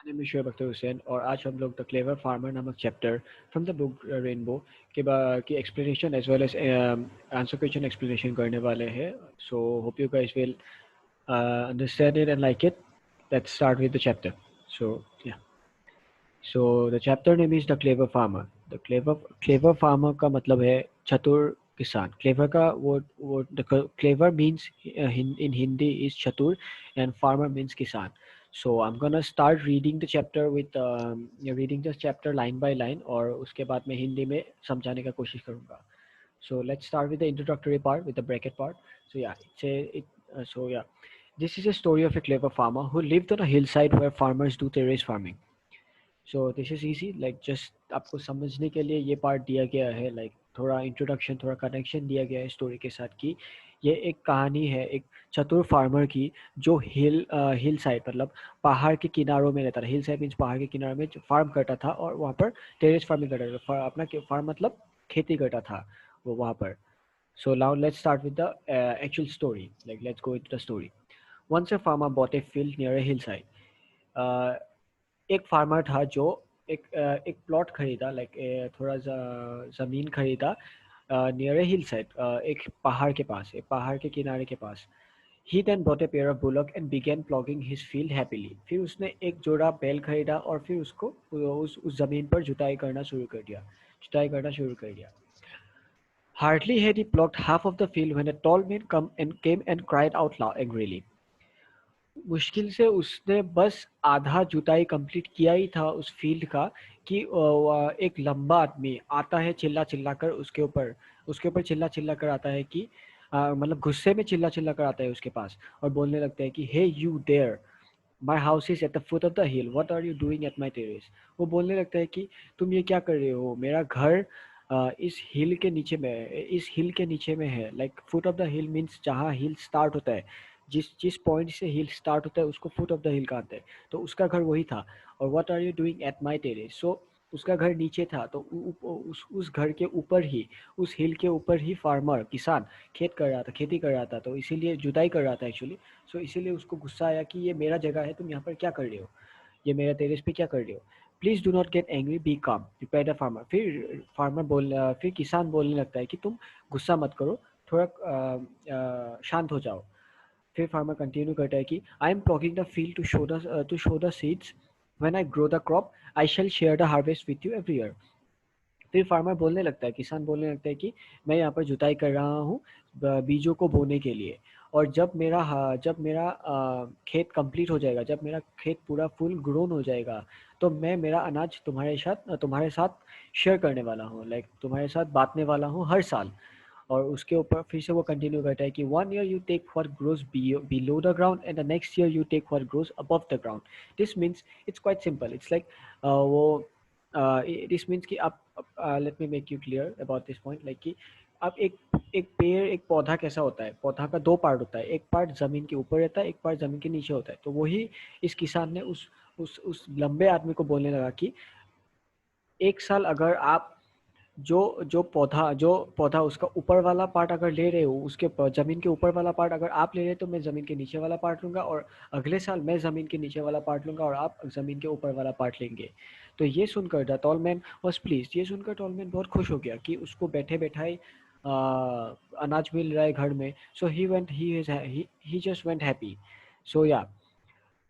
Name is Shoaib Akhtar Hussain और आज हम लोग द क्लेवर फार्मर नामक chapter from the book Rainbow की explanation as well as answer question explanation करने वाले हैं. So hope you guys will understand it and like it. Let's start with the chapter. So yeah. So the chapter name is the clever farmer. The clever farmer का मतलब है चतुर किसान. Clever का वो the clever means in Hindi is chatur and farmer means kisan. So I'm gonna start reading the chapter with reading the chapter line by line और उसके बाद मैं हिंदी में समझाने का कोशिश करूँगा. So let's start with the introductory part with the bracket part. So yeah, so yeah, this is a story of a clever farmer who lived on a hillside where farmers do terrace farming. So this is easy like just आपको समझने के लिए ये part दिया गया है like थोड़ा introduction थोड़ा कनेक्शन दिया गया है स्टोरी के साथ कि ये एक कहानी है एक चतुर फार्मर की जो हिल साइड मतलब पहाड़ के किनारों में रहता था. हिल साइड मीन्स पहाड़ के किनारों में फार्म करता था और वहाँ पर टेरेस फार्मिंग करता था. अपना फार्म मतलब खेती करता था वो वहाँ पर. So now let's start with the actual story like let's go into the story. Once a farmer bought a field near a hill side. एक फार्मर था जो एक प्लॉट खरीदा लाइक थोड़ा सा ज़मीन खरीदा नियर ए हिल साइड एक पहाड़ के पास एक पहाड़ के किनारे के पास. He then bought a pair of bullock and began ploughing his field happily. फिर उसने एक जोड़ा बैल खरीदा और फिर उसको उस ज़मीन पर जुताई करना शुरू कर दिया. Hardly had he plucked half of the field when a tall man came and cried out loud angrily. मुश्किल से उसने बस आधा जुताई कंप्लीट किया ही था उस फील्ड का कि एक लंबा आदमी आता है चिल्ला चिल्ला कर उसके ऊपर चिल्ला चिल्ला कर आता है कि मतलब गुस्से में चिल्ला चिल्ला कर आता है उसके पास और बोलने लगता है कि hey you there, my house is at the foot of the hill, what are you doing at my terrace. वो बोलने लगता है कि तुम ये क्या कर रहे हो, मेरा घर इस हिल के नीचे में है. Like foot of the hill means जहाँ हिल स्टार्ट होता है, जिस जिस पॉइंट से हिल स्टार्ट होता है उसको फुट ऑफ द हिल कहते हैं. तो उसका घर वही था. और what are you doing at my terrace, so उसका घर नीचे था. तो उस घर के ऊपर ही उस हिल के ऊपर ही फार्मर किसान खेती कर रहा था. तो इसीलिए जुताई कर रहा था एक्चुअली. सो इसीलिए उसको गुस्सा आया कि ये मेरा जगह है, तुम यहाँ पर क्या कर रहे हो, ये मेरा टेरेस पे क्या कर रहे हो. Please do not get angry, be calm, reply the farmer. फिर किसान बोलने लगता है कि तुम गुस्सा मत करो, थोड़ा शांत हो जाओ. फिर फार्मर कंटिन्यू करता है कि I am ploughing the field to sow the seeds, when I grow the crop I shall share the harvest with you every year. फिर फार्मर बोलने लगता है किसान बोलने लगता है कि मैं यहाँ पर जुताई कर रहा हूँ बीजों को बोने के लिए. और जब मेरा खेत कंप्लीट हो जाएगा, जब मेरा खेत पूरा फुल ग्रोन हो जाएगा, तो मैं मेरा अनाज तुम्हारे साथ शेयर करने वाला हूँ, लाइक तुम्हारे साथ बांटने वाला हूँ हर साल. और उसके ऊपर फिर से वो कंटिन्यू करता है कि 1 year you take what grows below the ground and the next year you take what grows above the ground. This means it's quite simple. It's like वो दिस मीन्स कि आप let me make you clear about this point. Like कि अब एक पेड़ एक पौधा कैसा होता है, पौधा का दो पार्ट होता है, एक पार्ट ज़मीन के ऊपर रहता है, एक पार्ट ज़मीन के नीचे होता है. तो वही इस किसान ने उस लंबे आदमी को बोलने लगा कि एक साल अगर आप जो पौधा उसका ऊपर वाला पार्ट अगर ले रहे हो, उसके ज़मीन के ऊपर वाला पार्ट अगर आप ले रहे हो, तो मैं ज़मीन के नीचे वाला पार्ट लूँगा. और अगले साल मैं ज़मीन के नीचे वाला पार्ट लूँगा और आप ज़मीन के ऊपर वाला पार्ट लेंगे. तो ये सुनकर the tall man was please, ये सुनकर टॉल मैन बहुत खुश हो गया कि उसको बैठे बैठाए अनाज मिल रहा है घर में. So he just went happy. So या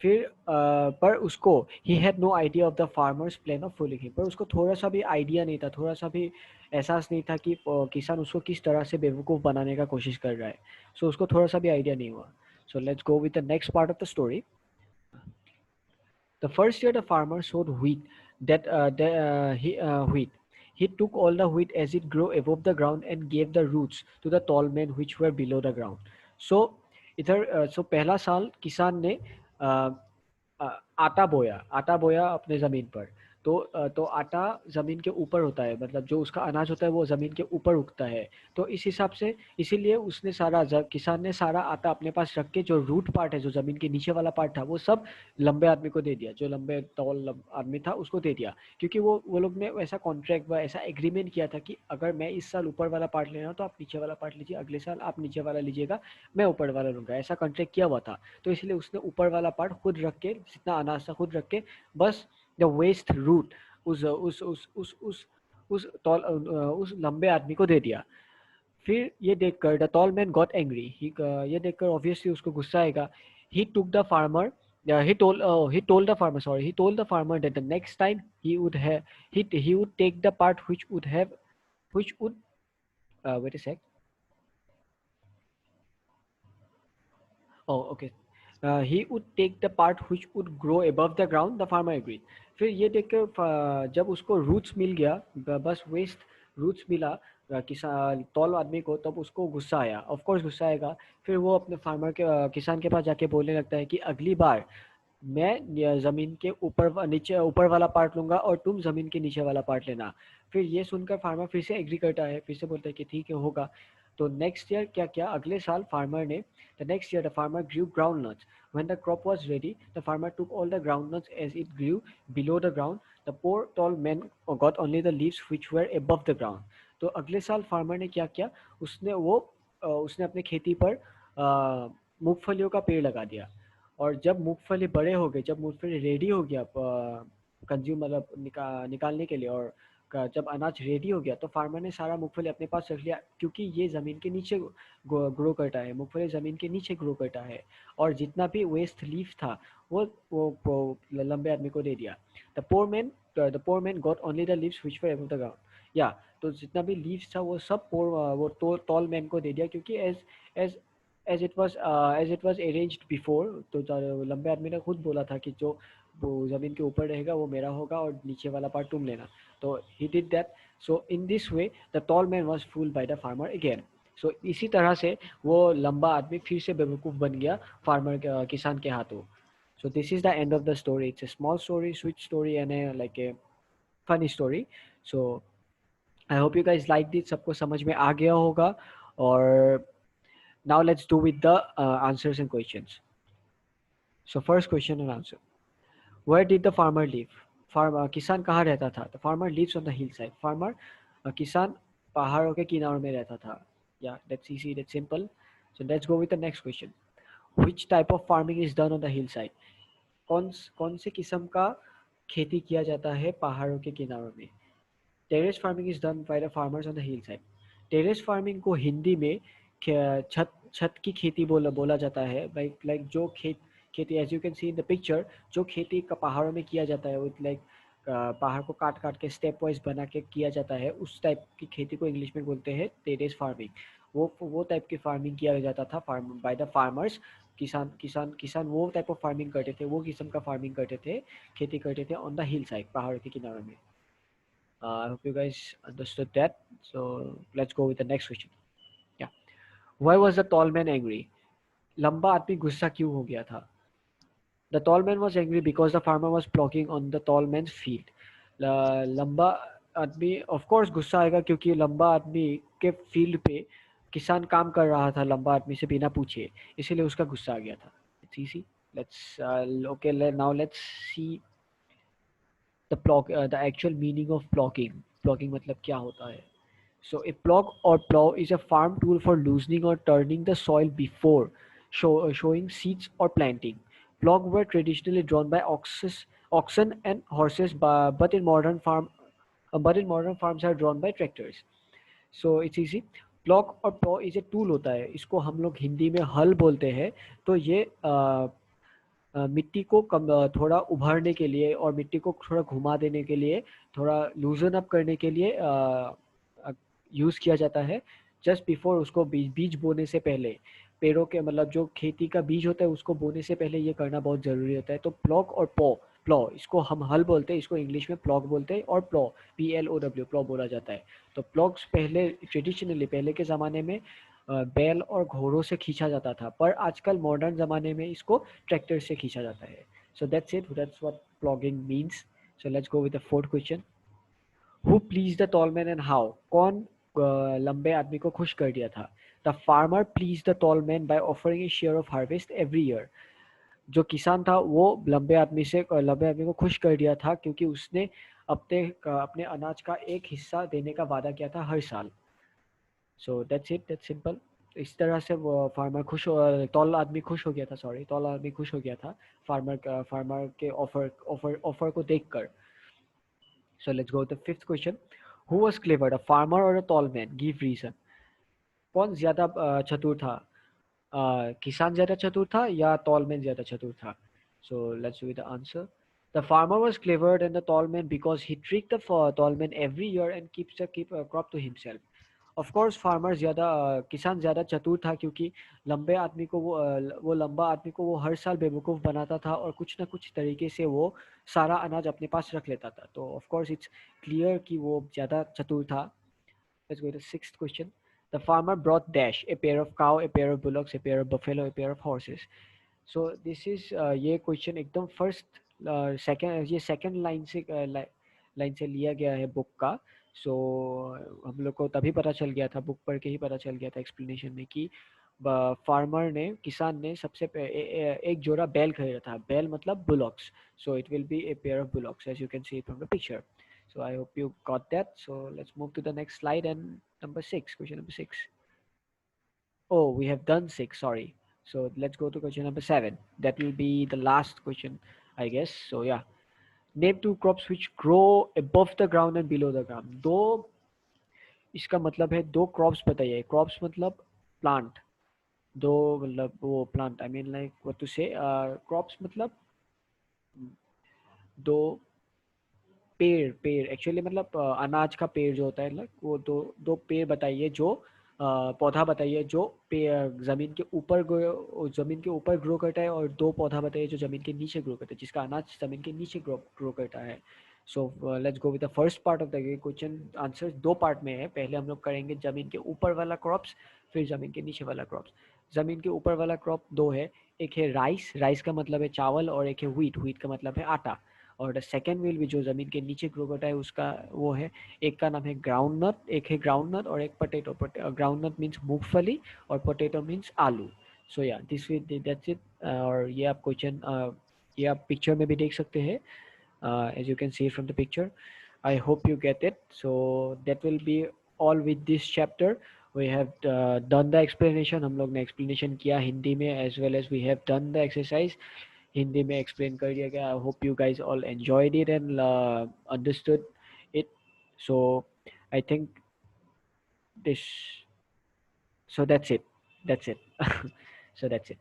फिर पर उसको he had no idea of the farmer's plan of fooling him. पर उसको थोड़ा सा भी आइडिया नहीं था, थोड़ा सा भी एहसास नहीं था कि किसान उसको किस तरह से बेवकूफ़ बनाने का कोशिश कर रहा है. सो उसको थोड़ा सा भी आइडिया नहीं हुआ. So let's go with the next part of the story. The first year the farmer sowed wheat. Wheat. He took all the wheat as it grew above the ground and gave the roots to the tall men which were below the ground. So पहला साल किसान ने uh, आटा बोया अपने ज़मीन पर. तो आटा ज़मीन के ऊपर होता है, मतलब जो उसका अनाज होता है वो ज़मीन के ऊपर उगता है। तो इस हिसाब से इसीलिए उसने किसान ने सारा आटा अपने पास रख के जो रूट पार्ट है, जो ज़मीन के नीचे वाला पार्ट था, वो सब लंबे आदमी को दे दिया, जो लंबे तौल आदमी था उसको दे दिया। क्योंकि वो लोग ने ऐसा कॉन्ट्रैक्ट व ऐसा एग्रीमेंट किया था कि अगर मैं इस साल ऊपर वाला पार्ट ले रहा हूँ तो आप नीचे वाला पार्ट लीजिए, अगले साल आप नीचे वाला लीजिएगा, मैं ऊपर वाला लूँगा, ऐसा कॉन्ट्रैक्ट किया हुआ था। तो इसलिए उसने ऊपर वाला पार्ट खुद रख के, जितना अनाज था खुद रख के, बस द वेस्ट रूट उस लंबे आदमी को दे दिया। फिर ये देखकर the tall man got angry, ये देखकर ऑब्वियसली उसको गुस्सा आएगा। He took the farmer he told the farmer that the next time he would take the part which would wait a sec. Oh, okay. He would take the part which would grow above the ground. The farmer agreed. फिर ये देखकर जब उसको roots मिल गया, बस waste roots मिला किसान तौल आदमी को, तब उसको गुस्सा आया। ऑफ कोर्स गुस्सा आएगा। फिर वो अपने किसान के पास जाके बोलने लगता है कि अगली बार मैं ज़मीन के ऊपर वाला पार्ट लूँगा और तुम ज़मीन के नीचे वाला पार्ट लेना। फिर ये सुनकर फार्मर फिर से एग्री करता है, फिर से बोलता है कि ठीक है, होगा। तो नेक्स्ट ईयर क्या किया, अगले साल फार्मर ने the next year the farmer grew groundnuts. When the crop was ready the farmer took all the groundnuts as it grew below the ground. The poor tall man got only the leaves which were above the ground. तो अगले साल farmer ने क्या किया, उसने अपने खेती पर मूंगफलियों का पेड़ लगा दिया। और जब मूंगफली बड़े हो गए, जब मूंगफली रेडी हो गया कंज्यूम मतलब निकालने के लिए, और जब अनाज रेडी हो गया, तो फार्मर ने सारा मूंगफली अपने पास रख लिया, क्योंकि ये ज़मीन के नीचे ग्रो करता है, मूंगफली ज़मीन के नीचे ग्रो करता है। और जितना भी वेस्ट लीफ था वो लंबे आदमी को दे दिया। The poor man got only the leaves which were above the ground. या तो जितना भी लीव्स था वो सब वो टॉल मैन को दे दिया, क्योंकि as as it was arranged before. तो लंबे आदमी ने खुद बोला था कि जो वो ज़मीन के ऊपर रहेगा वो मेरा होगा और नीचे वाला पार्ट तुम लेना। तो he did that. So in this way the tall man was fooled by the farmer again. So इसी तरह से वो लंबा आदमी फिर से बेवकूफ़ बन गया किसान के हाथों। So this is the end of the story. It's a small story, sweet story, and a funny story. So I hope you guys liked it. सबको समझ में आ गया होगा। और now let's do with the answers and questions. So first question and answer. Where did the farmer live? किसान कहाँ रहता था? The farmer lives on the hillside. किसान पहाड़ों के किनारों में रहता था. Yeah, that's easy, that's simple. So let's go with the next question. Which type of farming is done on the hillside? कौन से किस्म का खेती किया जाता है पहाड़ों के किनारों में? Terrace farming is done by the farmers on the hill side. Terrace farming को हिंदी में छत छत की खेती बोला जाता है। लाइक जो खेती as you can see in the picture, जो खेती का पहाड़ों में किया जाता है, विथ लाइक पहाड़ को काट काट के स्टेप वाइज बना के किया जाता है, उस टाइप की खेती को इंग्लिश में बोलते हैं टेरेस फार्मिंग। वो टाइप की फार्मिंग किया जाता था बाय द फार्मर्स। किसान वो टाइप ऑफ फार्मिंग करते थे, वो किस्म का फार्मिंग करते थे, खेती करते थे ऑन द हिल साइड, पहाड़ों के किनारों में। I hope you guys understood that. So let's go with the next question. Yeah. Why was the tall man angry? लंबा आदमी गुस्सा क्यों हो गया था? The tall man was angry because the farmer was ploughing on the tall man's field. लंबा आदमी of course गुस्सा आएगा, क्योंकि लंबा आदमी के फील्ड पे किसान काम कर रहा था लंबा आदमी से बिना पूछे, इसीलिए उसका गुस्सा आ गया था। It's easy. Now let's see the actual meaning of ploughing. Ploughing मतलब क्या होता है? So a plough is a farm tool for loosening or turning the soil before showing seeds or planting. Plough were traditionally drawn by oxen and horses, but in modern farms are drawn by tractors. So it's easy. प्लॉक और plough is a tool होता है, इसको हम लोग हिंदी में हल बोलते हैं। तो ये मिट्टी को थोड़ा उभारने के लिए और मिट्टी को थोड़ा घुमा देने के लिए, थोड़ा लूजन अप करने के लिए यूज़ किया जाता है। जस्ट बिफोर उसको बीज बोने से पहले, पेड़ों के मतलब जो खेती का बीज होता है उसको बोने से पहले ये करना बहुत ज़रूरी होता है। तो प्लॉक और प्लॉ इसको हम हल बोलते हैं, इसको इंग्लिश में प्लॉक बोलते हैं, और PLOW प्लॉ बोला जाता है। तो प्लॉक्स पहले ट्रेडिशनली पहले के ज़माने में बैल और घोड़ों से खींचा जाता था, पर आजकल मॉडर्न ज़माने में इसको ट्रैक्टर से खींचा जाता है। So that's it, that's what plogging means. So let's go with the fourth question. Who pleased the tall man and how? कौन लंबे आदमी को खुश कर दिया था? The farmer pleased the tall man by offering a share of harvest every year. जो किसान था वो लंबे आदमी को खुश कर दिया था क्योंकि उसने अपने अनाज का एक हिस्सा देने का वादा किया था हर साल. So that's it, that's simple. इस तरह से वो तौल आदमी खुश हो गया था, तौल आदमी खुश हो गया था फार्मर के ऑफर को देखकर. So let's go to the fifth question. Who was clever, a farmer or a tall man? Give reason. कौन ज्यादा चतुर था? किसान ज्यादा चतुर था या tall man ज्यादा चतुर था? So let's do the answer. The farmer was cleverer than the tall man because he tricked the tall man every year and keeps the crop to himself. Of course farmer ज़्यादा किसान ज़्यादा चतुर था क्योंकि वो लंबा आदमी को वो हर साल बेवकूफ़ बनाता था और कुछ ना कुछ तरीके से वो सारा अनाज अपने पास रख लेता था. तो ऑफ कोर्स इट्स क्लियर कि वो ज़्यादा चतुर था. Let's go to sixth question. The farmer brought dash a pair of cow, a pair of bullocks, a pair of buffalo, a pair of horses. So this is ये question एकदम second line से लिया गया है book का. सो हम लोग को तभी पता चल गया था, बुक पढ़ के ही पता चल गया था एक्सप्लेनेशन में कि किसान ने एक जोड़ा बैल खरीदा था. बैल मतलब bullocks. So it will be a pair of bullocks as you can see from the picture. So I hope you got that. So let's move to the next slide and number 6, question number 6. Oh, we have done 6, sorry. So let's go to question number 7. That will be the last question, I guess. So yeah, name two crops which grow above the ground and below the ground. दो इसका मतलब है दो crops बताइए. Crops मतलब plant. दो मतलब वो plant, I mean like what to say, crops मतलब दो पेड़ एक्चुअली मतलब अनाज का पेड़ जो होता है लाइक वो दो दो पेड़ बताइए जो पौधा बताइए जो जमीन के ऊपर ग्रो करता है और दो पौधा बताइए जो जमीन के नीचे ग्रो करता है, जिसका अनाज जमीन के नीचे ग्रो करता है. So let's go with the first part of the question. Answer दो पार्ट में है. पहले हम लोग करेंगे जमीन के ऊपर वाला क्रॉप्स, फिर जमीन के नीचे वाला क्रॉप्स. जमीन के ऊपर वाला क्रॉप दो है. एक है राइस का मतलब है चावल, और एक है व्हीट का मतलब है आटा. और द सेकेंड विल भी जो ज़मीन के नीचे ग्रो करता है उसका वो है, एक का नाम है ग्राउंड नट, एक है ग्राउंड नट और एक पोटैटो. ग्राउंड नट मीन्स मूंगफली और पोटैटो मीन्स आलू. सो या दिस विल दैट्स इट. और ये आप क्वेश्चन ये आप पिक्चर में भी देख सकते हैं, as you can see from the picture. I hope you get it. So that will be all with this chapter. We have done the explanation. हम लोग ने एक्सप्लेनेशन किया हिंदी में, as well as we have done the exercise. Hindi में explain कर दिया गया. I hope you guys all enjoyed it and understood it. So I think this, so that's it. So that's it.